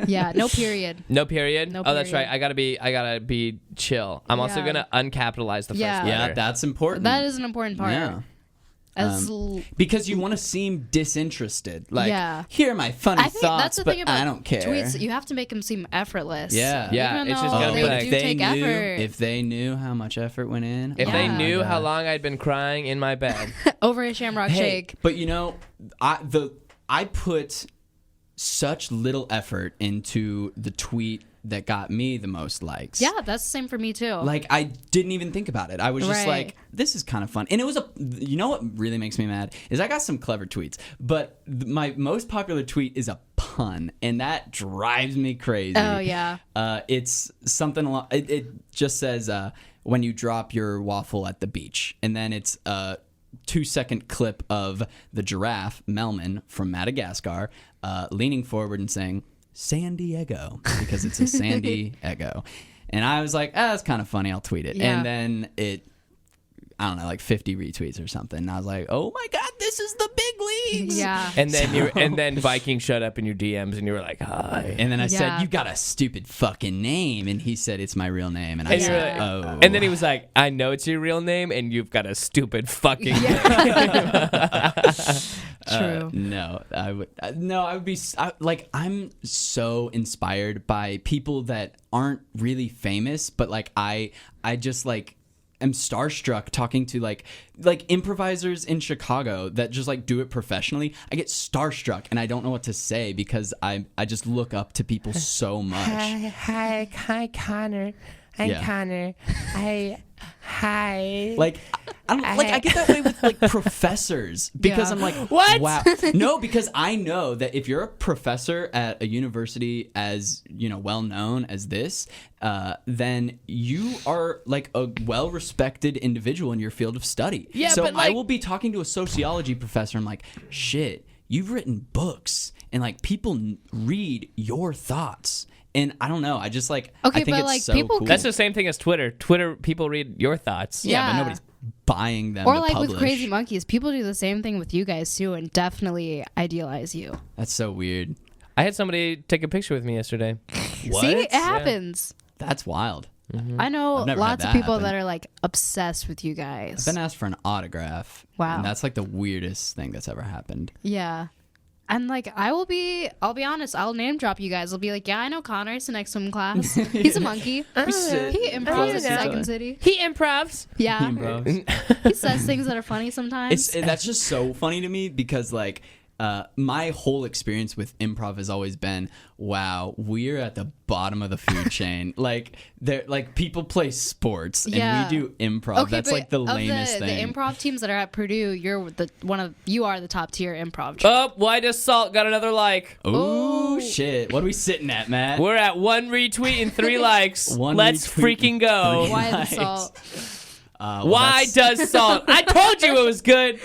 Yeah, no period. no period. No Oh, that's right. period. I gotta be chill. I'm also Yeah. gonna uncapitalize the first Yeah. yeah, letter. that's important. That is an important part. Yeah. As Because you want to seem disinterested. Like, Yeah. here are my funny I think thoughts, that's the but thing about I don't care. tweets. You have to make them seem effortless. Yeah. Yeah, Even it's just though gonna be they like- do if they take knew, effort if they knew how much effort went in. If oh they Yeah. my knew how God. long I'd been crying in my bed. over a shamrock Hey, shake. but you know, I put such little effort into the tweet that got me the most likes. Yeah, that's the same for me too. Like I didn't even think about it. I was just Right. like, this is kind of fun. And it was you know what really makes me mad is I got some clever tweets, but my most popular tweet is a pun, and that drives me crazy. Oh, yeah. It's something along. It just says when you drop your waffle at the beach, and then it's a 2-second clip of the giraffe Melman from Madagascar leaning forward and saying San Diego because it's a San Diego. And I was like, that's kind of funny. I'll tweet it. Yeah. And then I don't know, like 50 retweets or something. And I was like, oh my God, this is the big leagues. Yeah. And then Viking showed up in your DMs and you were like, hi. And then I Yeah. said, you got a stupid fucking name. And he said, it's my real name. And I And you were said, like- oh. And then he was like, I know it's your real name and you've got a stupid fucking name. True. No, I would be like, I'm so inspired by people that aren't really famous, but like I just like am starstruck talking to like improvisers in Chicago that just like do it professionally. I get starstruck and I don't know what to say because I just look up to people so much. Hi, Connor. I'm Yeah. Connor. Hi. Like I get that way with like professors because Yeah. I'm like, What? Wow. No, because I know that if you're a professor at a university as well known as this, then you are like a well-respected individual in your field of study. Yeah, so but, I like- will be talking to a sociology professor. I'm like, shit, you've written books and like people read your thoughts. And I don't know. I just like Okay, I think but, it's like, so people cool. That's the same thing as Twitter. Twitter, people read your thoughts. yeah, but Yeah. nobody's buying them. Or to like publish. with Crazy Monkeys, people do the same thing with you guys too, and definitely idealize you. That's so weird. I had somebody take a picture with me yesterday. What? See, it happens. That's wild. I know I've never lots had of that people happen. that are like obsessed with you guys. I've been asked for an autograph. Wow. And that's like the weirdest thing that's ever happened. Yeah. And like I'll be honest, I'll name drop you guys. I'll be like, yeah, I know Connor, it's the next swim class. He's a monkey. He improves at Second City. He improvs. Yeah. He He says things that are funny sometimes. That's just so funny to me because like my whole experience with improv has always been, wow, we're at the bottom of the food chain. Like people play sports and we do improv. Okay, that's but like the of lamest thing. The improv teams that are at Purdue, you are the top tier improv. Oh, why does Salt got another like? Oh shit! What are we sitting at, Matt? We're at 1 retweet and 3 likes. One Let's retweet freaking and go. 3 Why the likes. salt? Why does Salt? I told you it was good.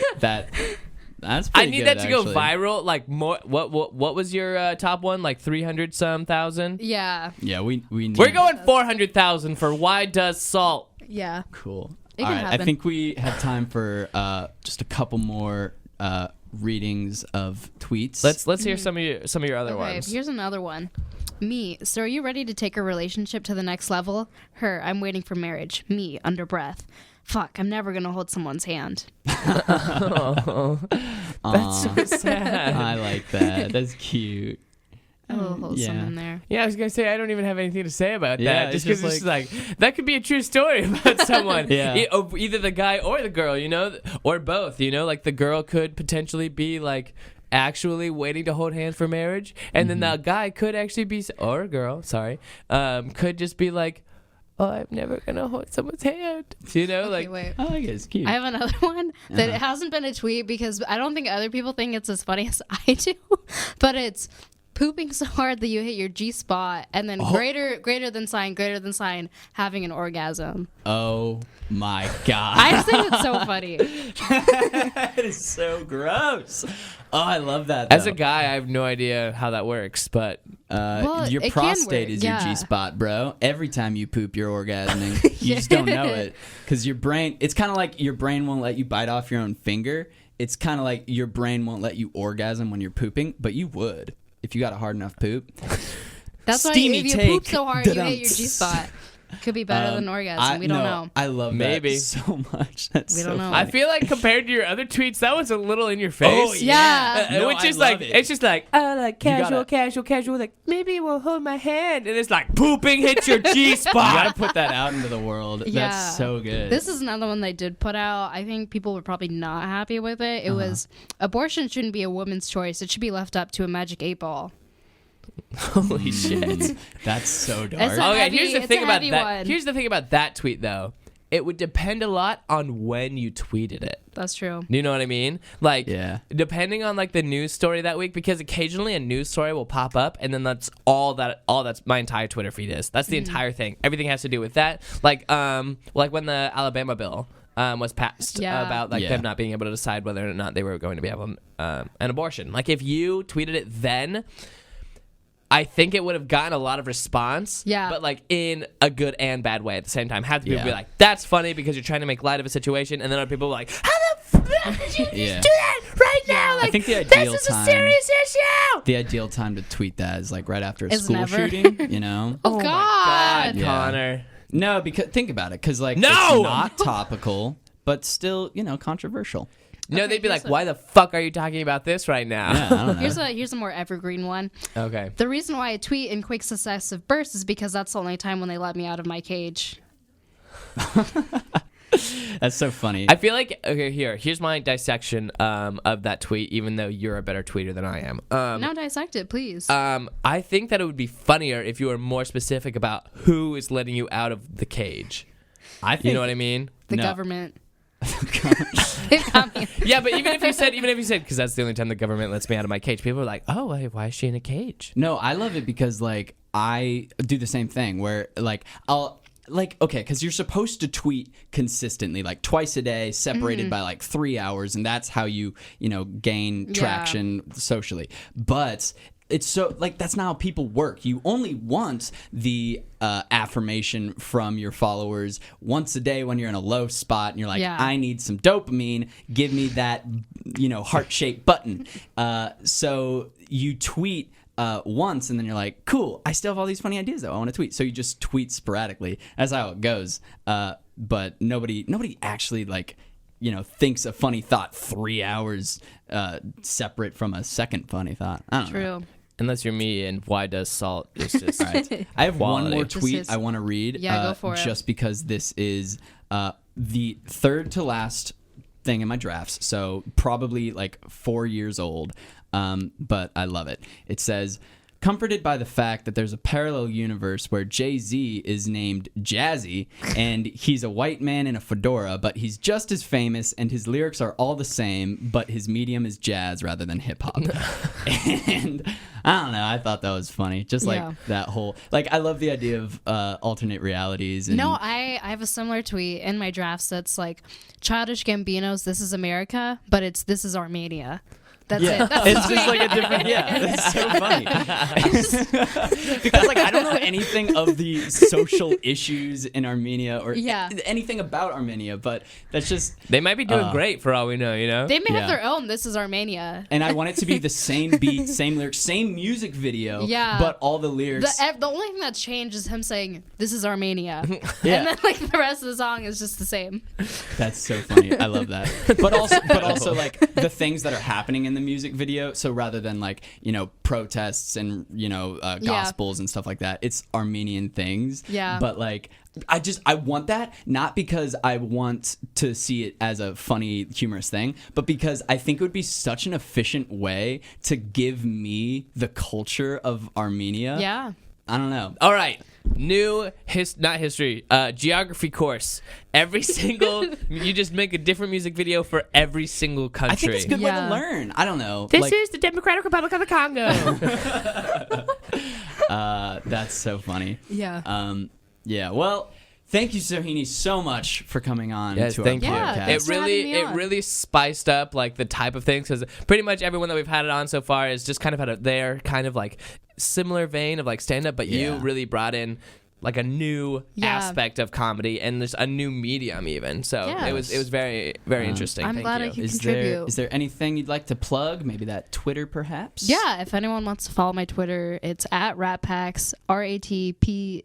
That's I pretty need good, that to actually. go viral. Like more. What was your top one? Like 300-some thousand. Yeah. Yeah, we need. We're going 400,000 for Why Does Salt? Yeah. Cool. It All can right, I happen. think we have time for just a couple more readings of tweets. Let's hear some of your other Okay, ones. here's another one. Me, so are you ready to take a relationship to the next level? Her, I'm waiting for marriage. Me, under breath. Fuck, I'm never gonna hold someone's hand. That's so sad. I like that. That's cute. A little wholesome yeah. in there. Yeah, I was gonna say I don't even have anything to say about Yeah, that. it's Just because just it's just like that could be a true story about someone. Yeah. Either the guy or the girl, or both. Like the girl could potentially be like actually waiting to hold hands for marriage, and then the guy could actually be, or a girl, sorry, could just be like, oh, I'm never gonna hold someone's hand. Okay, Like wait. I like it. It's cute. I have another one that it hasn't been a tweet because I don't think other people think it's as funny as I do, but it's pooping so hard that you hit your G spot, and then greater than sign, having an orgasm. Oh my god. I just think it's so funny. That is so gross. Oh, I love that. as though. a guy, I have no idea how that works, but Well, your it can prostate work, is your yeah. G spot, bro. Every time you poop, you're orgasming. You just don't know it because your brain. It's kind of like your brain won't let you bite off your own finger. It's kind of like your brain won't let you orgasm when you're pooping, but you would if you got a hard enough poop. That's why Steamy if you take. poop so hard, you hit your Da-dum. G spot. Could be better than orgasm. We don't know. I love Maybe. that so much. That's We so don't know. I funny. feel like compared to your other tweets, that was a little in your face. Oh Yeah. No, Which I is love like, it. it's just like, oh, like You gotta- casual, like, maybe it will hold my hand. And it's like, pooping hits your G You spot. gotta put that out into the world. Yeah. That's so good. This is another one they did put out. I think people were probably not happy with it. It was abortion shouldn't be a woman's choice. It should be left up to a magic 8-ball. Holy shit. That's so dark. It's a Okay, heavy- here's the it's thing a about heavy that. one. Here's the thing about that tweet, though. It would depend a lot on when you tweeted it. That's true. You know what I mean? Like, Yeah. depending on like the news story that week, because occasionally a news story will pop up, and then that's all that's my entire Twitter feed is. That's the entire thing. Everything has to do with that. Like when the Alabama bill was passed Yeah. about like Yeah. them not being able to decide whether or not they were going to be having an abortion. Like if you tweeted it then, I think it would have gotten a lot of response. Yeah. But like in a good and bad way at the same time. Have people be Yeah. like, that's funny because you're trying to make light of a situation, and then other people are like, how the fuck did you Yeah. do that right now? Like, think the ideal this is time- a serious issue. The ideal time to tweet that is like right after a Is school never. shooting, you know? Oh, my God. Yeah. Connor. No, because think about it, because like No! it's not topical, but still, controversial. No, Okay, they'd be here's like, a- why the fuck are you talking about this right now? Yeah, I don't know. Here's a more evergreen one. Okay. The reason why I tweet in quick successive bursts is because that's the only time when they let me out of my cage. That's so funny. I feel like, okay, here's my dissection of that tweet, even though you're a better tweeter than I am. Now dissect it, please. I think that it would be funnier if you were more specific about who is letting you out of the cage. I think You know what I mean? the no. government. They've got me. Yeah, but even if you said, because that's the only time the government lets me out of my cage, people are like, oh, why is she in a cage? No, I love it because like I do the same thing where like I'll like okay, because you're supposed to tweet consistently, like twice a day, separated by like 3 hours, and that's how you gain traction socially. But it's so like that's not how people work. You only want the affirmation from your followers once a day when you're in a low spot and you're like, Yeah. I need some dopamine. Give me that heart-shaped button. So you tweet once and then you're like, cool, I still have all these funny ideas though. I want to tweet. So you just tweet sporadically. That's how it goes. But nobody actually thinks a funny thought 3 hours separate from a second funny thought. I don't know. True. Unless you're me, and why does salt? It's just Right. I have one Quality. more This tweet is- I want to read. Yeah, go for it. Just because this is the third to last thing in my drafts, so probably like 4 years old, but I love it. It says, comforted by the fact that there's a parallel universe where Jay-Z is named Jazzy and he's a white man in a fedora, but he's just as famous and his lyrics are all the same, but his medium is jazz rather than hip-hop. And I don't know, I thought that was funny. Just like that whole, like, I love the idea of alternate realities. And No, I have a similar tweet in my drafts that's like Childish Gambino's This Is America, but it's This Is Armenia. That's it. That's it's just like a different, it's so funny. Because like I don't know anything of the social issues in Armenia or anything about Armenia, but that's just They might be doing great for all we know, you know? They may have their own This Is Armenia. And I want it to be the same beat, same lyrics, same music video, but all the lyrics. The only thing that's changed is him saying, This Is Armenia. And then like the rest of the song is just the same. That's so funny. I love that. But also like the things that are happening in the music video. So rather than like, you know, protests and, you know, gospels and stuff like that, it's Armenian things. Yeah. But like, I want that, not because I want to see it as a funny, humorous thing, but because I think it would be such an efficient way to give me the culture of Armenia. Yeah. I don't know. All right. New geography course. Every single, you just make a different music video for every single country. I think it's a good way to learn. I don't know. This is the Democratic Republic of the Congo. That's so funny. Yeah. Yeah. Well, thank you, Sohinee, so much for coming on to our thank you. podcast. It really spiced up like the type of things, because pretty much everyone that we've had it on so far is just kind of had their kind of like similar vein of like stand up, but you really brought in like a new aspect of comedy and there's a new medium even. So it was very, very interesting. I'm glad I could contribute. Is there anything you'd like to plug? Maybe that Twitter, perhaps? Yeah, if anyone wants to follow my Twitter, it's at Ratpacks, RATPCKS.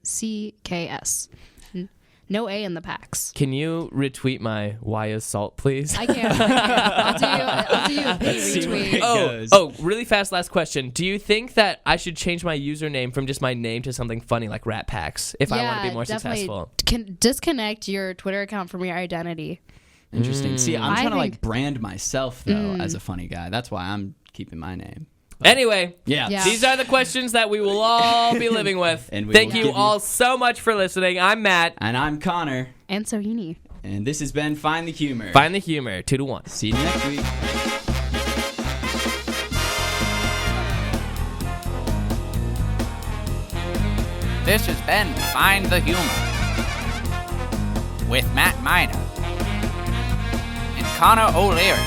No A in the packs. Can you retweet my Why is Salt, please? I can. I'll do you a big retweet. Oh, really fast last question. Do you think that I should change my username from just my name to something funny like Rat Packs if I want to be more successful? Disconnect your Twitter account from your identity. Interesting. See, I'm trying to like brand myself though as a funny guy. That's why I'm keeping my name. Anyway, these are the questions that we will all be living with. And thank you all so much for listening. I'm Matt. And I'm Connor. And Sohinee. And this has been Find the Humor. Find the Humor, 2-1. See you next week. This has been Find the Humor with Matt Mina and Connor O'Leary.